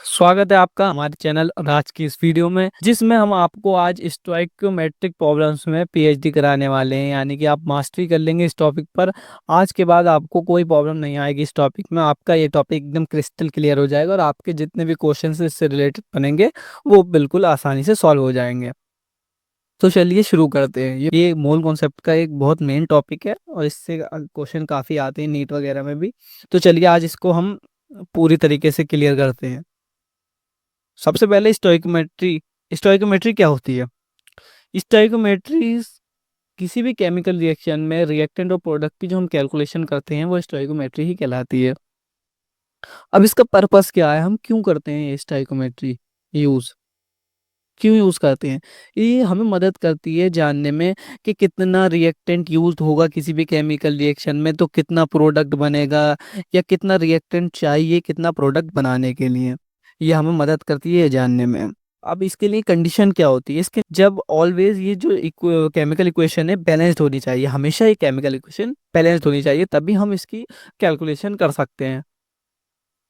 स्वागत है आपका हमारे चैनल राज की इस वीडियो में जिसमें हम आपको आज स्टोइकोमेट्रिक प्रॉब्लम्स में पीएचडी कराने वाले हैं। यानी कि आप मास्टरी कर लेंगे इस टॉपिक पर। आज के बाद आपको कोई प्रॉब्लम नहीं आएगी इस टॉपिक में। आपका ये टॉपिक एकदम क्रिस्टल क्लियर हो जाएगा और आपके जितने भी क्वेश्चन इससे रिलेटेड बनेंगे वो बिल्कुल आसानी से सॉल्व हो जाएंगे। तो चलिए शुरू करते हैं। ये मोल कॉन्सेप्ट का एक बहुत मेन टॉपिक है और इससे क्वेश्चन काफ़ी आते हैं नीट वगैरह में भी। तो चलिए आज इसको हम पूरी तरीके से क्लियर करते हैं। सबसे पहले स्टोइकोमेट्री। स्टोइकोमेट्री क्या होती है? स्टोइकोमेट्री किसी भी केमिकल रिएक्शन में रिएक्टेंट और प्रोडक्ट की जो हम कैलकुलेशन करते हैं वो स्टोइकोमेट्री ही कहलाती है। अब इसका पर्पस क्या है, हम क्यों करते हैं ये स्टोइकोमेट्री यूज, क्यों यूज करते हैं? ये हमें मदद करती है जानने में कि कितना रिएक्टेंट यूज होगा किसी भी केमिकल रिएक्शन में, तो कितना प्रोडक्ट बनेगा या कितना रिएक्टेंट चाहिए कितना प्रोडक्ट बनाने के लिए। ये हमें मदद करती है जानने में। अब इसके लिए कंडीशन क्या होती है इसके, जब ऑलवेज ये जो केमिकल इक्वेशन है बैलेंस्ड होनी चाहिए। हमेशा ये केमिकल इक्वेशन बैलेंस्ड होनी चाहिए, तभी हम इसकी कैलकुलेशन कर सकते हैं।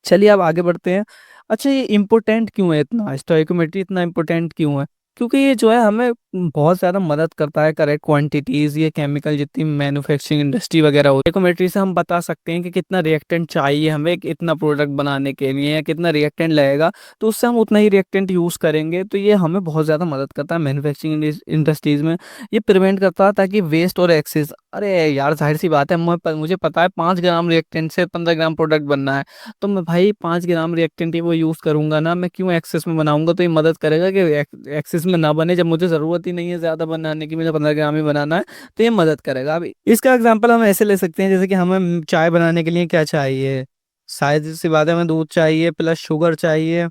चलिए अब आगे बढ़ते हैं। अच्छा, ये इम्पोर्टेंट क्यों है, इतना स्टोइकोमेट्री इतना इम्पोर्टेंट क्यों है? क्योंकि ये जो है हमें बहुत ज़्यादा मदद करता है करेक्ट क्वांटिटीज़, ये केमिकल जितनी मैन्युफैक्चरिंग इंडस्ट्री वगैरह होती है स्टोइकोमेट्री से हम बता सकते हैं कि कितना रिएक्टेंट चाहिए हमें इतना प्रोडक्ट बनाने के लिए या कितना रिएक्टेंट लगेगा, तो उससे हम उतना ही रिएक्टेंट यूज़ करेंगे। तो ये हमें बहुत ज़्यादा मदद करता है मैन्युफैक्चरिंग इंडस्ट्रीज़ में। ये प्रिवेंट करता है ताकि वेस्ट और एक्सेस, अरे यार जाहिर सी बात है, मुझे पता है 5 ग्राम रिएक्टेंट से 15 ग्राम प्रोडक्ट बनना है, तो मैं भाई 5 ग्राम रिएक्टेंट ही वो यूज़ करूंगा ना, मैं क्यों एक्सेस में बनाऊंगा? तो ये मदद करेगा कि एक्सेस में ना बने, जब मुझे ज़रूरत ही नहीं है ज़्यादा बनाने की, मुझे 15 ग्राम ही बनाना है, तो ये मदद करेगा। अब इसका एग्जांपल हम ऐसे ले सकते हैं जैसे कि हमें चाय बनाने के लिए क्या चाहिए, शायद सी बात है, हमें दूध चाहिए प्लस शुगर चाहिए,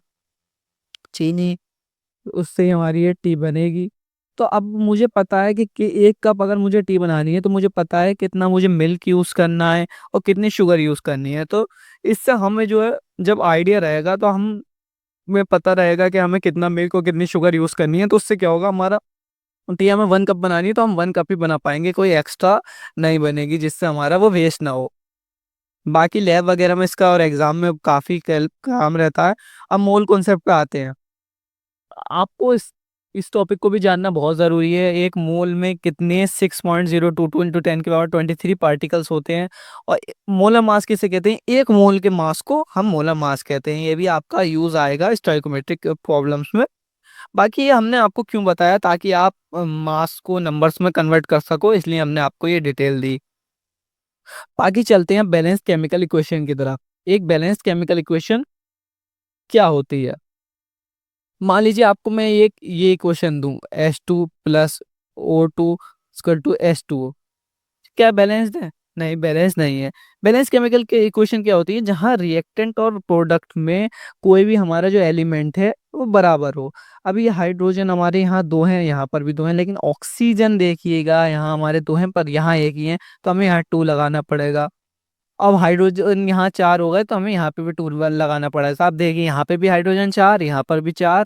चीनी, उससे ही हमारी ये टी बनेगी। तो अब मुझे पता है कि 1 कप अगर मुझे टी बनानी है तो मुझे पता है कितना मुझे मिल्क यूज़ करना है और कितनी शुगर यूज़ करनी है। तो इससे हमें जो है जब आइडिया रहेगा तो हम में पता रहेगा कि हमें कितना मिल्क और कितनी शुगर यूज़ करनी है। तो उससे क्या होगा, हमारा टी हमें 1 कप बनानी है तो हम 1 कप ही बना पाएंगे, कोई एक्स्ट्रा नहीं बनेगी जिससे हमारा वो वेस्ट ना हो। बाकी लैब वगैरह में इसका और एग्जाम में काफ़ी काम रहता है। अब मोल कॉन्सेप्ट पे आते हैं। आपको इस टॉपिक को भी जानना बहुत ज़रूरी है। एक मोल में कितने 6.022 इंटू 10 की पावर 23 पार्टिकल्स होते हैं। और मोलर मास किसे कहते हैं? एक मोल के मास को हम मोलर मास कहते हैं। ये भी आपका यूज़ आएगा स्टोइकोमेट्रिक प्रॉब्लम्स में। बाकी ये हमने आपको क्यों बताया, ताकि आप मास को नंबर्स में कन्वर्ट कर सको, इसलिए हमने आपको ये डिटेल दी। बाकी चलते हैं बैलेंस केमिकल इक्वेशन की तरफ। एक बैलेंस केमिकल इक्वेशन क्या होती है? मान लीजिए आपको मैं एक ये क्वेश्चन दूं, H2 + O2 = H2O, क्या बैलेंस्ड है? नहीं, बैलेंस नहीं है। बैलेंस केमिकल के इक्वेशन क्या होती है? जहां रिएक्टेंट और प्रोडक्ट में कोई भी हमारा जो एलिमेंट है वो बराबर हो। अभी ये हाइड्रोजन हमारे यहाँ दो हैं, यहाँ पर भी दो हैं, लेकिन ऑक्सीजन देखिएगा यहाँ हमारे दो हैं पर यहाँ एक ही है, तो हमें यहाँ 2 लगाना पड़ेगा। अब हाइड्रोजन यहाँ 4 हो गए तो हमें यहाँ पे भी 2 लगाना पड़ेगा। तो आप देखिए यहाँ पे भी हाइड्रोजन 4, यहाँ पर भी 4,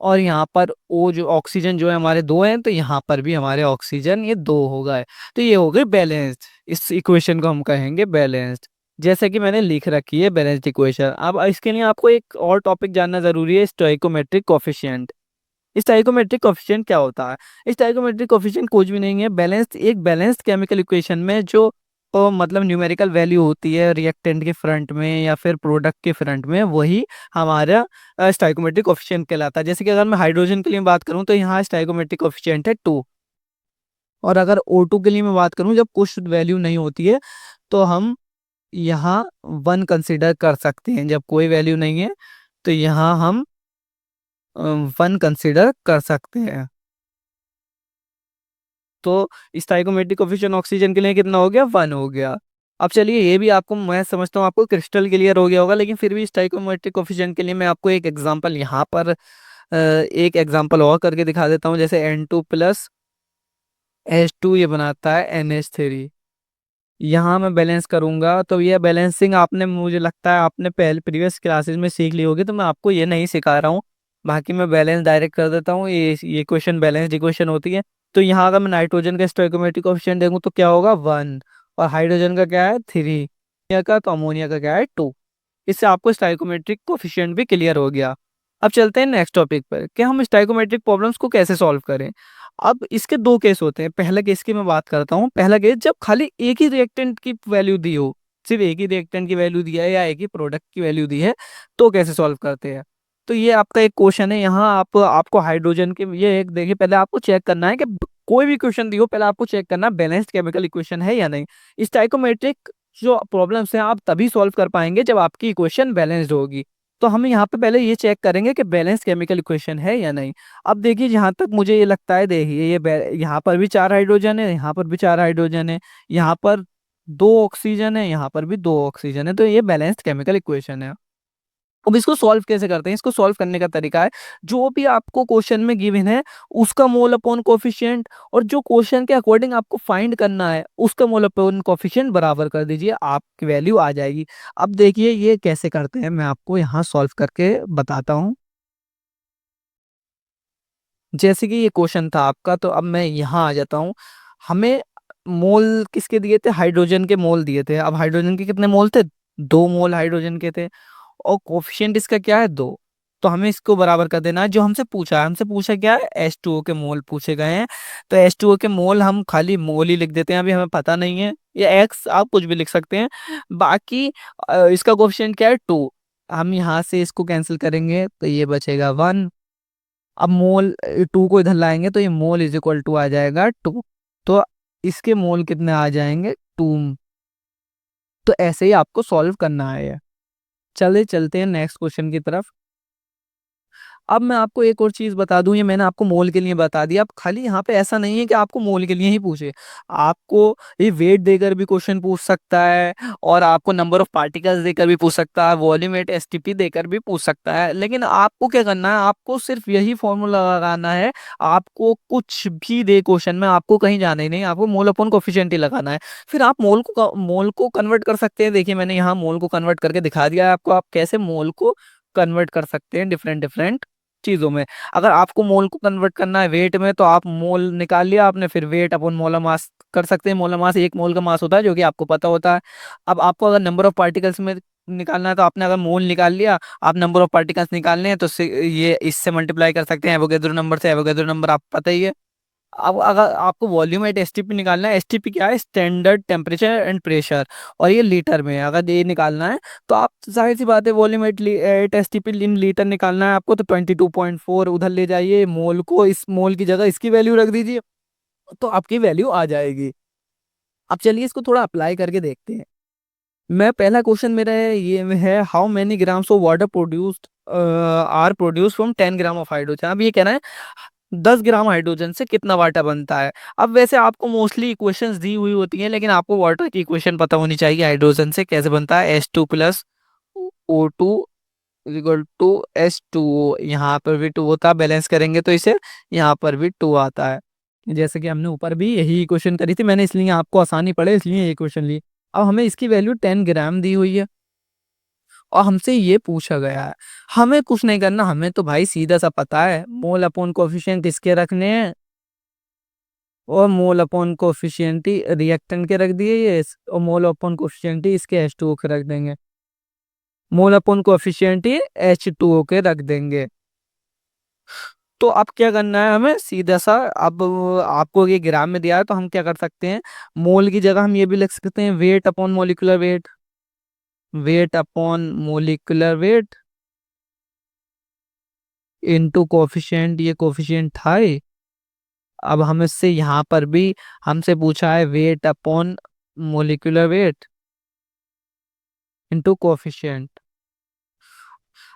और यहाँ पर ओ जो ऑक्सीजन जो है हमारे 2 हैं, तो यहाँ पर भी हमारे ऑक्सीजन ये 2 हो गए। तो ये हो गए बैलेंस्ड। इस इक्वेशन को हम कहेंगे बैलेंस्ड, जैसे कि मैंने लिख रखी है बैलेंस्ड इक्वेशन। अब इसके लिए आपको एक और टॉपिक जानना जरूरी है, स्टोइकोमेट्रिक कोफिशिएंट। स्टोइकोमेट्रिक कोफिशिएंट क्या होता है? स्टोइकोमेट्रिक कोफिशिएंट कुछ भी नहीं है, एक बैलेंस्ड केमिकल इक्वेशन में जो मतलब न्यूमेरिकल वैल्यू होती है रिएक्टेंट के फ्रंट में या फिर प्रोडक्ट के फ्रंट में, वही हमारा स्टोइकोमेट्रिक कोफिशिएंट कहलाता है। जैसे कि अगर मैं हाइड्रोजन के लिए बात करूं तो यहाँ स्टोइकोमेट्रिक कोफिशिएंट है 2, और अगर O2 के लिए मैं बात करूं जब कुछ वैल्यू नहीं होती है तो हम यहाँ 1 कंसिडर कर सकते हैं। जब कोई वैल्यू नहीं है तो यहाँ हम 1 कंसिडर कर सकते हैं। तो स्टोइकोमेट्रिक कोफिशिएंट ऑक्सीजन के लिए कितना हो गया? 1 हो गया। अब चलिए ये भी आपको, मैं समझता हूँ आपको क्रिस्टल क्लियर हो गया होगा, लेकिन फिर भी स्टोइकोमेट्रिक कोफिशिएंट के लिए मैं आपको एक एग्जांपल यहाँ पर एक एग्जांपल और करके दिखा देता हूँ। जैसे N2 + H2 ये बनाता है NH3। यहाँ मैं बैलेंस करूंगा तो ये बैलेंसिंग आपने, मुझे लगता है आपने पहले प्रीवियस क्लासेस में सीख ली होगी, तो मैं आपको ये नहीं सिखा रहा हूँ। बाकी मैं बैलेंस डायरेक्ट कर देता हूँ। ये क्वेश्चन बैलेंस्ड इक्वेशन होती है। तो यहाँ अगर मैं नाइट्रोजन का स्टोइकोमेट्रिक कोएफिशिएंट देखूँ तो क्या होगा? 1, और हाइड्रोजन का क्या है? 3, अमोनिया का तो अमोनिया का क्या है? 2। इससे आपको स्टाइकोमेट्रिक कोफिशिएंट भी क्लियर हो गया। अब चलते हैं नेक्स्ट टॉपिक पर कि हम स्टाइकोमेट्रिक प्रॉब्लम्स को कैसे सॉल्व करें। अब इसके दो केस होते हैं। पहला केस की मैं बात करता हूँ। पहला केस जब खाली एक ही रिएक्टेंट की वैल्यू दी हो, सिर्फ एक ही रिएक्टेंट की वैल्यू दिया है या एक ही प्रोडक्ट की वैल्यू दी है, तो कैसे सॉल्व करते हैं। तो ये आपका एक क्वेश्चन है। यहाँ आपको हाइड्रोजन के ये एक देखिए, पहले आपको चेक करना है कि कोई भी क्वेश्चन दियो, पहले आपको चेक करना बैलेंस्ड केमिकल इक्वेशन है या नहीं। स्टाइकोमेट्रिक जो प्रॉब्लम्स हैं आप तभी सॉल्व कर पाएंगे जब आपकी इक्वेशन बैलेंस्ड होगी। तो हम यहाँ पे पहले ये चेक करेंगे कि बैलेंस केमिकल इक्वेशन है या नहीं। अब देखिए, जहाँ तक मुझे ये लगता है, देखिए यहाँ पर भी 4 हाइड्रोजन है, यहाँ पर भी 4 हाइड्रोजन है, यहाँ पर 2 ऑक्सीजन है, यहाँ पर भी 2 ऑक्सीजन है, तो ये बैलेंस्ड केमिकल इक्वेशन है। अब इसको सॉल्व कैसे करते हैं। इसको सॉल्व करने का तरीका है, जो भी आपको क्वेश्चन में गिवन है उसका मोल अपॉन कोफिशिएंट, और जो क्वेश्चन के अकॉर्डिंग आपको फाइंड करना है उसका मोल अपॉन कोफिशिएंट बराबर कर दीजिए, आपकी वैल्यू आ जाएगी। अब देखिए ये कैसे करते हैं, मैं आपको यहाँ सॉल्व करके बताता हूँ। जैसे कि ये क्वेश्चन था आपका, तो अब मैं यहाँ आ जाता हूँ। हमें मोल किसके दिए थे, हाइड्रोजन के मोल दिए थे। अब हाइड्रोजन के कितने मोल थे, 2 मोल हाइड्रोजन के थे, और कोफिशिएंट इसका क्या है, 2। तो हमें इसको बराबर कर देना है। जो हमसे पूछा है, हमसे पूछा क्या है, H2O के मोल पूछे गए हैं। तो H2O के मोल हम खाली मोल ही लिख देते हैं, अभी हमें पता नहीं है, या एक्स आप कुछ भी लिख सकते हैं। बाकी इसका कोफिशिएंट क्या है, 2। हम यहाँ से इसको कैंसिल करेंगे तो ये बचेगा 1। अब मोल 2 को इधर लाएंगे तो ये मोल इज इक्वल टू आ जाएगा 2। तो इसके मोल कितने आ जाएंगे, 2। तो ऐसे ही आपको सॉल्व करना है। चले चलते हैं नेक्स्ट क्वेश्चन की तरफ। अब मैं आपको एक और चीज बता दूं, ये मैंने आपको मोल के लिए बता दिया। अब खाली यहाँ पे ऐसा नहीं है कि आपको मोल के लिए ही पूछे, आपको ये वेट देकर भी क्वेश्चन पूछ सकता है, और आपको नंबर ऑफ पार्टिकल्स देकर भी पूछ सकता है, वॉल्यूम एट एसटीपी देकर भी पूछ सकता है। लेकिन आपको क्या करना है, आपको सिर्फ यही फॉर्मूला लगाना है। आपको कुछ भी दे क्वेश्चन में, आपको कहीं जाना ही नहीं, आपको मोल अपॉन कोफिशिएंट ही लगाना है। फिर आप मोल को कन्वर्ट कर सकते हैं। देखिए मैंने यहाँ मोल को कन्वर्ट करके दिखा दिया है आपको, आप कैसे मोल को कन्वर्ट कर सकते हैं डिफरेंट डिफरेंट चीजों में। अगर आपको मोल को कन्वर्ट करना है वेट में, तो आप मोल निकाल लिया आपने, फिर वेट अपॉन मोलर मास कर सकते हैं। मोलर मास 1 मोल का मास होता है, जो कि आपको पता होता है। अब आपको अगर नंबर ऑफ पार्टिकल्स में निकालना है, तो आपने अगर मोल निकाल लिया, आप नंबर ऑफ पार्टिकल्स निकालने हैं, तो ये इससे मल्टीप्लाई कर सकते हैं एवोगैड्रो नंबर से। एवोगैड्रो नंबर आपको पता ही है। अब अगर आपको वॉल्यूम एट एसटीपी निकालना है, एसटीपी क्या है, स्टैंडर्ड टेम्परेचर एंड प्रेशर, और ये लीटर में है। अगर ये निकालना है तो आप, जाहिर सी बात है, volume at STP in litre निकालना है आपको, तो 22.4 उधर ले जाइए, मोल को इस मोल की जगह इसकी वैल्यू रख दीजिए, तो आपकी वैल्यू आ जाएगी। अब चलिए इसको थोड़ा अप्लाई करके देखते हैं। मैं पहला क्वेश्चन मेरा ये है, how many grams of water produced are produce from 10 gram of hydrogen. अब ये कहना है 10 ग्राम हाइड्रोजन से कितना वाटर बनता है। अब वैसे आपको मोस्टली इक्वेशंस दी हुई होती हैं, लेकिन आपको वाटर की इक्वेशन पता होनी चाहिए, हाइड्रोजन से कैसे बनता है, H2 + O2 = H2O। यहाँ पर भी 2 होता है, बैलेंस करेंगे तो इसे, यहाँ पर भी 2 आता है। जैसे कि हमने ऊपर भी यही इक्वेशन करी थी, मैंने इसलिए आपको आसानी पड़े इसलिए ये इक्वेशन ली। अब हमें इसकी वैल्यू 10 ग्राम दी हुई है, और हमसे ये पूछा गया है। हमें कुछ नहीं करना, हमें तो भाई सीधा सा पता है, मोल अपॉन कोफिशिएंट इसके रखने हैं, और मोल अपॉन कोफिशिएंट रिएक्टेंट के रख दिए ये, और मोल अपॉन कोफिशिएंट इसके H2O के रख देंगे, मोल अपॉन कोफिशिएंट H2O के रख देंगे। तो अब क्या करना है हमें, सीधा सा, अब आपको ये ग्राम में दिया है, तो हम क्या कर सकते हैं, मोल की जगह हम ये भी लिख सकते हैं, weight upon molecular weight, weight upon molecular weight into coefficient, ये कोफिशिएंट था ये। अब हम इससे यहाँ पर भी हमसे पूछा है weight upon molecular weight into coefficient.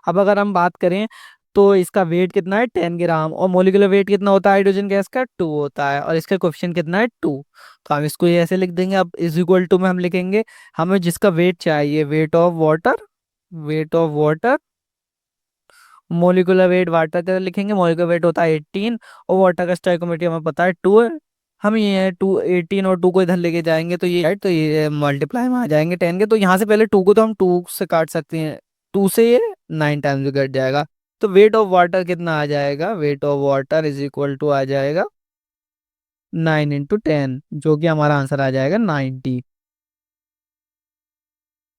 अब अगर हम बात करें, तो इसका वेट कितना है, 10 ग्राम, और मोलिकुलर वेट कितना होता है हाइड्रोजन गैस का, 2 होता है, और इसका कोफिशिएंट कितना है, 2। तो हम इसको ये ऐसे लिख देंगे। अब इज इक्वल टू में हम लिखेंगे, हमें जिसका वेट चाहिए, wait of water, wait of water, molecular weight water का लिखेंगे, मोलिकुलर वेट होता है 18, और वाटर का स्टोइकोमेट्री हमें पता है 2 है। हम ये 2, 18 और 2 को इधर लेके जाएंगे, तो ये राइट, तो ये मल्टीप्लाई में आ जाएंगे 10 के। तो यहाँ से पहले 2 को तो हम 2 से काट सकते हैं, 2 से ये 9 टाइम्स कट जाएगा। तो वेट ऑफ वाटर कितना आ जाएगा, weight of water is equal to आ जाएगा 9 × 10, जो कि हमारा आंसर आ जाएगा 90।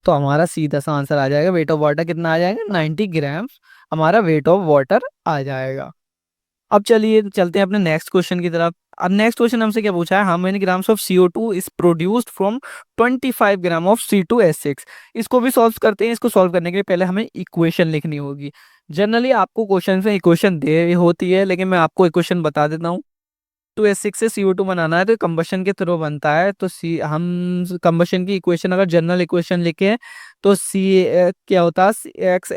तो हमारा सीधा सा आंसर आ जाएगा, वेट ऑफ वाटर कितना आ जाएगा, 90 ग्राम हमारा वेट ऑफ वाटर आ जाएगा। अब चलिए चलते हैं अपने नेक्स्ट क्वेश्चन की तरफ। अब नेक्स्ट क्वेश्चन हमसे क्या पूछा है, how many grams of CO2 is produced from 25 gram of C2H6। इसको भी सॉल्व करते हैं। इसको सॉल्व करने के लिए पहले हमें इक्वेशन लिखनी होगी। जनरली आपको क्वेश्चन में इक्वेशन दे होती है, लेकिन मैं आपको इक्वेशन बता देता हूँ। टू एस सिक्स से CO2 बनाना है तो कंबशन के थ्रू बनता है, तो सी हम कंबशन की इक्वेशन अगर जनरल इक्वेशन लिखे तो सी क्या होता है, C X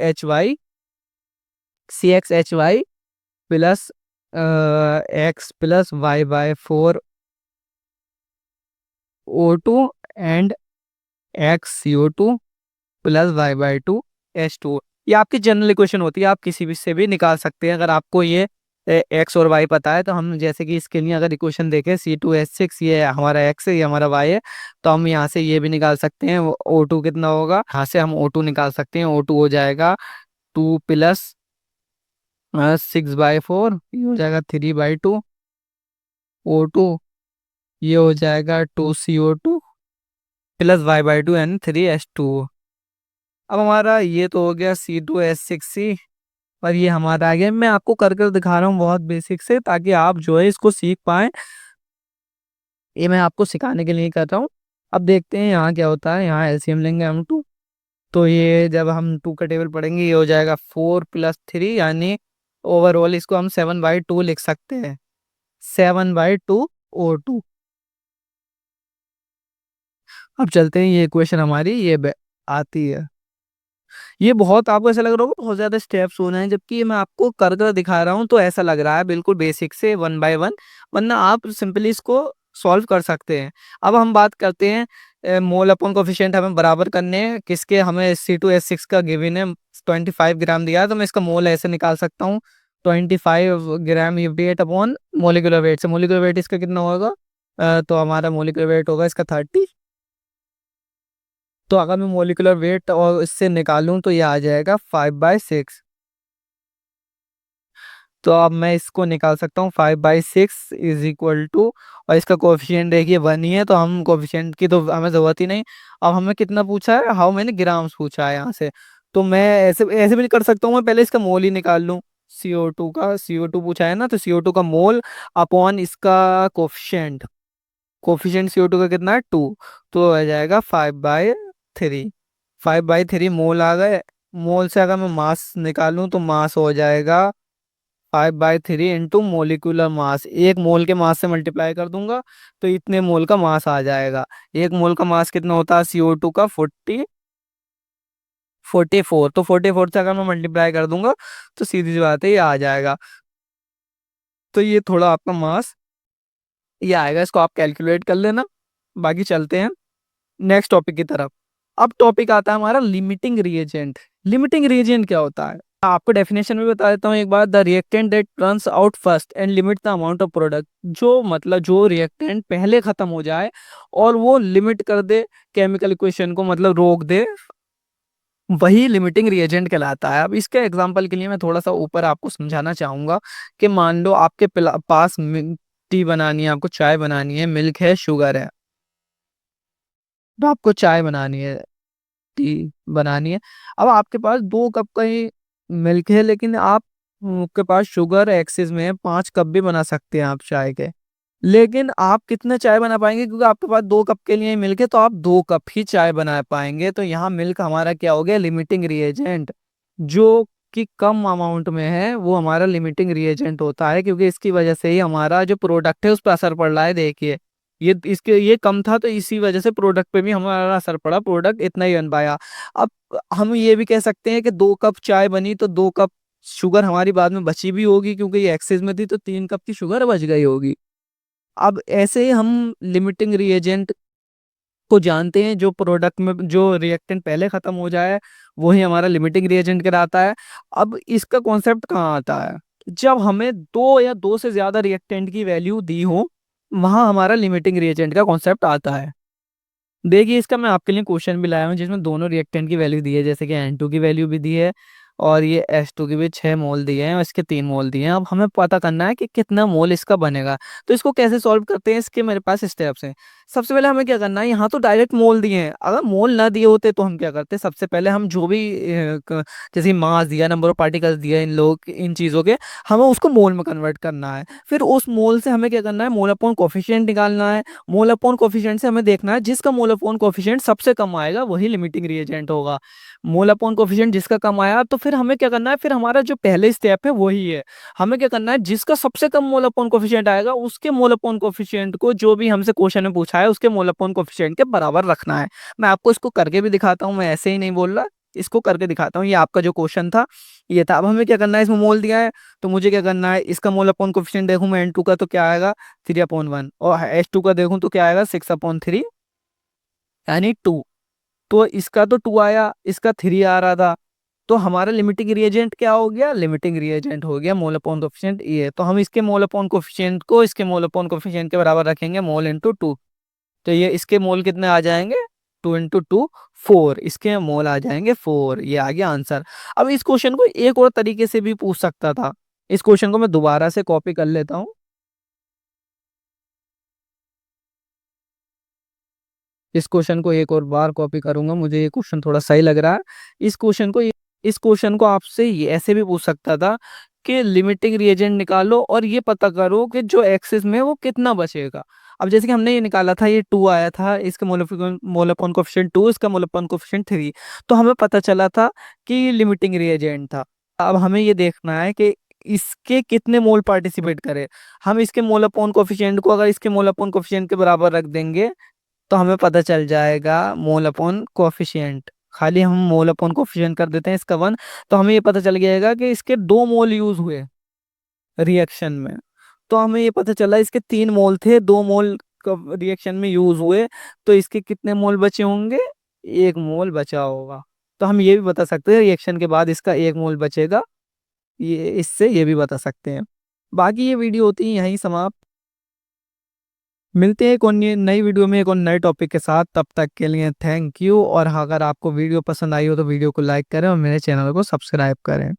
H Y plus X+Y/4 O2 and X CO2 plus Y/2 H2। ये आपकी जनरल इक्वेशन होती है, आप किसी भी से भी निकाल सकते हैं। अगर आपको ये एक्स और वाई पता है तो हम जैसे कि इसके लिए अगर इक्वेशन देखें C2H6, ये हमारा एक्स है, ये हमारा वाई है, तो हम यहाँ से ये भी निकाल सकते हैं। O2 कितना होगा, यहाँ से हम O2 निकाल सकते हैं। O2 हो जाएगा 2 + 6/4, ये हो जाएगा 3/2 O2, ये हो जाएगा 2CO2 plus Y/2 and 3H2। अब हमारा ये तो हो गया C2H6C, और ये हमारा आ गया। मैं आपको कर कर दिखा रहा हूँ बहुत बेसिक से, ताकि आप जो है इसको सीख पाएं। ये मैं आपको सिखाने के लिए कर रहा हूँ। अब देखते हैं यहाँ क्या होता है। यहाँ एलसीएम लेंगे हम टू, तो ये जब हम टू का टेबल पढ़ेंगे ये हो जाएगा 4 + 3, यानी ओवरऑल इसको हम 7/2 लिख सकते हैं। 7/2 O2। अब चलते हैं, ये इक्वेशन हमारी आती है। ये बहुत आपको ऐसा लग रहा होगा बहुत ज्यादा स्टेप्स होना है, जबकि ये मैं आपको कर कर दिखा रहा हूँ तो ऐसा लग रहा है बिल्कुल बेसिक से 1/1, वरना आप सिंपली इसको सॉल्व कर सकते हैं। अब हम बात करते हैं मोल अपॉन कोफिशिएंट हमें बराबर करने हैं किसके, हमें C2H6 का गिवन है 25 ग्राम दिया है, तो मैं इसका मोल ऐसे निकाल सकता हूँ 25 gram weight upon molecular weight से। मोलिकुलर वेट इसका कितना होगा, तो हमारा मोलिकुलर वेट होगा इसका 30। तो अगर मैं मोलिकुलर वेट और इससे निकालूं तो ये आ जाएगा 5/6। तो अब मैं इसको निकाल सकता हूँ 5/6 इज इक्वल टू, और इसका कोफिशिएंट देखिए 1 ही है, तो हम कोफिशिएंट की तो हमें जरूरत ही नहीं। अब हमें कितना पूछा है, हाउ मैनी ग्राम्स पूछा है यहाँ से। तो मैं ऐसे ऐसे भी कर सकता हूँ, मैं पहले इसका मोल ही निकाल लूँ। CO2 पूछा है ना, तो CO2 का मोल अपॉन इसका कोफिशिएंट। कोफिशिएंट CO2 का कितना है 2, तो आ जाएगा 5/3। 5/3 मोल आ गए। मोल से अगर मैं मास निकालूं तो मास हो जाएगा 5/3 इंटू मोलिकुलर मास। एक मोल के मास से मल्टीप्लाई कर दूंगा तो इतने मोल का मास आ जाएगा। एक मोल का मास कितना होता है CO2 का 44। तो 44 से अगर मैं मल्टीप्लाई कर दूंगा तो सीधी सी बात है ये आ जाएगा। तो ये थोड़ा आपका मास ये आएगा, इसको आप कैलकुलेट कर लेना। बाकी चलते हैं नेक्स्ट टॉपिक की तरफ। अब टॉपिक आता है हमारा लिमिटिंग रिएजेंट। लिमिटिंग रिएजेंट क्या होता है, आपको डेफिनेशन में बता देता हूँ एक बार। The reactant that turns out first and limit the amount of product. जो मतलब जो रिएक्टेंट पहले खत्म हो जाए और वो लिमिट कर दे केमिकल इक्वेशन को, मतलब रोक दे, वही लिमिटिंग रिएजेंट कहलाता है। अब इसके एग्जांपल के लिए मैं थोड़ा सा ऊपर आपको समझाना चाहूंगा कि मान लो आपके पास टी बनानी है, आपको चाय बनानी है, मिल्क है, शुगर है। तो आपको चाय बनानी है, टी बनानी है। अब आपके पास 2 कप का ही मिल्क है, लेकिन आप के पास शुगर एक्सेस में है, 5 कप भी बना सकते हैं आप चाय के। लेकिन आप कितने चाय बना पाएंगे, क्योंकि आपके पास 2 कप के लिए मिल्क है, तो आप 2 कप ही चाय बना पाएंगे। तो यहाँ मिल्क हमारा क्या हो गया, लिमिटिंग रिएजेंट। जो कि कम अमाउंट में है वो हमारा लिमिटिंग रिएजेंट होता है, क्योंकि इसकी वजह से ही हमारा जो प्रोडक्ट है उस पर असर पड़ रहा है। देखिए ये कम था, तो इसी वजह से प्रोडक्ट पे भी हमारा असर पड़ा, प्रोडक्ट इतना ही बन पाया। अब हम ये भी कह सकते हैं कि 2 कप चाय बनी तो 2 कप शुगर हमारी बाद में बची भी होगी, क्योंकि ये एक्सेस में थी, तो 3 कप की शुगर बच गई होगी। अब ऐसे ही हम लिमिटिंग रिएजेंट को जानते हैं, जो प्रोडक्ट में जो रिएक्टेंट पहले खत्म हो जाए वही हमारा लिमिटिंग रिएजेंट कहलाता है। अब इसका कॉन्सेप्ट कहाँ आता है, जब हमें 2 या 2 से ज्यादा रिएक्टेंट की वैल्यू दी हो, वहां हमारा लिमिटिंग रिएजेंट का कॉन्सेप्ट आता है। देखिए इसका मैं आपके लिए क्वेश्चन भी लाया हूँ जिसमें दोनों रिएक्टेंट की वैल्यू दी है, जैसे कि N2 की वैल्यू भी दी है और ये H2 के भी 6 मोल दिए हैं और इसके 3 मोल दिए हैं। अब हमें पता करना है कि कितना मोल इसका बनेगा। तो इसको कैसे सॉल्व करते हैं, इसके मेरे पास स्टेप्स हैं। सबसे पहले हमें क्या करना है, यहाँ तो डायरेक्ट मोल दिए हैं, अगर मोल ना दिए होते तो हम क्या करते, सबसे पहले हम जो भी जैसे मास दिया, नंबर ऑफ पार्टिकल्स दिया इन लोग इन चीज़ों के, हमें उसको मोल में कन्वर्ट करना है। फिर उस मोल से हमें क्या करना है, मोल अपॉन कोफिशिएंट निकालना है। मोल अपॉन कोफिशिएंट से हमें देखना है जिसका मोल अपॉन कोफिशिएंट सबसे कम आएगा वही लिमिटिंग रिएजेंट होगा। मोल अपॉन कोफिशिएंट जिसका कम आया तो फिर हमें क्या करना है, फिर हमारा जो पहले स्टेप है वही है। हमें क्या करना है, जिसका सबसे कम मोल अपॉन कोफिशिएंट आएगा उसके मोल अपॉन कोफिशिएंट को जो भी हमसे क्वेश्चन में पूछा है उसके मोल अपॉन कोफिशिएंट के बराबर रखना है। मैं आपको इसको करके भी दिखाता हूँ, मैं ऐसे ही नहीं बोल रहा, इसको करके दिखाता हूँ। ये आपका जो क्वेश्चन था ये था। अब हमें क्या करना है, इसमें मोल दिया है तो मुझे क्या करना है, इसका मोल अपॉन कोफिशिएंट देखूं मैं N2 का तो क्या आएगा 3/1, और H2 का देखूं तो क्या आएगा 6/3 यानी 2। तो इसका तो 2 आया, इसका 3 आ रहा था। तो हमारा लिमिटिंग रिएजेंट क्या हो गया, लिमिटिंग रिएजेंट हो गया मोल अपॉन कोफिशिएंट ये। तो हम इसके मोल अपॉन कोफिशिएंट को इसके मोल अपॉन कोफिशिएंट के बराबर रखेंगे, मोल इंटू 2। तो ये इसके मोल कितने आ जाएंगे, 2 × 2 4, इसके मोल आ जाएंगे 4। ये आ गया आंसर। अब इस क्वेश्चन को एक और तरीके से भी पूछ सकता था। इस क्वेश्चन को मैं दोबारा से कॉपी कर लेता हूँ। इस क्वेश्चन को एक और बार कॉपी करूंगा, मुझे ये क्वेश्चन थोड़ा सही लग रहा है। इस क्वेश्चन को आपसे ये ऐसे भी पूछ सकता था कि लिमिटिंग रिएजेंट निकालो और ये पता करो कि जो एक्सिस में है वो कितना बचेगा। अब जैसे कि हमने ये निकाला था, ये 2 आया था, इसका मोल अपॉन कोफिशिएंट 2, इसका मोल अपॉन कोफिशिएंट 3। तो हमें पता चला था कि लिमिटिंग रिएजेंट था। अब हमें ये देखना है कि इसके कितने मोल पार्टिसिपेट करे। हम इसके मोल अपॉन कोफिशिएंट को अगर इसके मोल अपॉन कोफिशिएंट के बराबर रख देंगे तो हमें पता चल जाएगा मोल अपॉन कोफिशिएंट। खाली हम मोल अपॉन कोफिशिएंट कर देते हैं इसका 1, तो हमें ये पता चल जाएगा कि इसके 2 मोल यूज हुए रिएक्शन में। तो हमें ये पता चला इसके 3 मोल थे, 2 मोल रिएक्शन में यूज हुए, तो इसके कितने मोल बचे होंगे, 1 मोल बचा होगा। तो हम ये भी बता सकते हैं रिएक्शन के बाद इसका 1 मोल बचेगा, ये इससे ये भी बता सकते हैं। बाकी ये वीडियो होती है यहीं समाप्त। मिलते हैं एक और नई वीडियो में एक और नए टॉपिक के साथ। तब तक के लिए थैंक यू। और अगर आपको वीडियो पसंद आई हो तो वीडियो को लाइक करें और मेरे चैनल को सब्सक्राइब करें।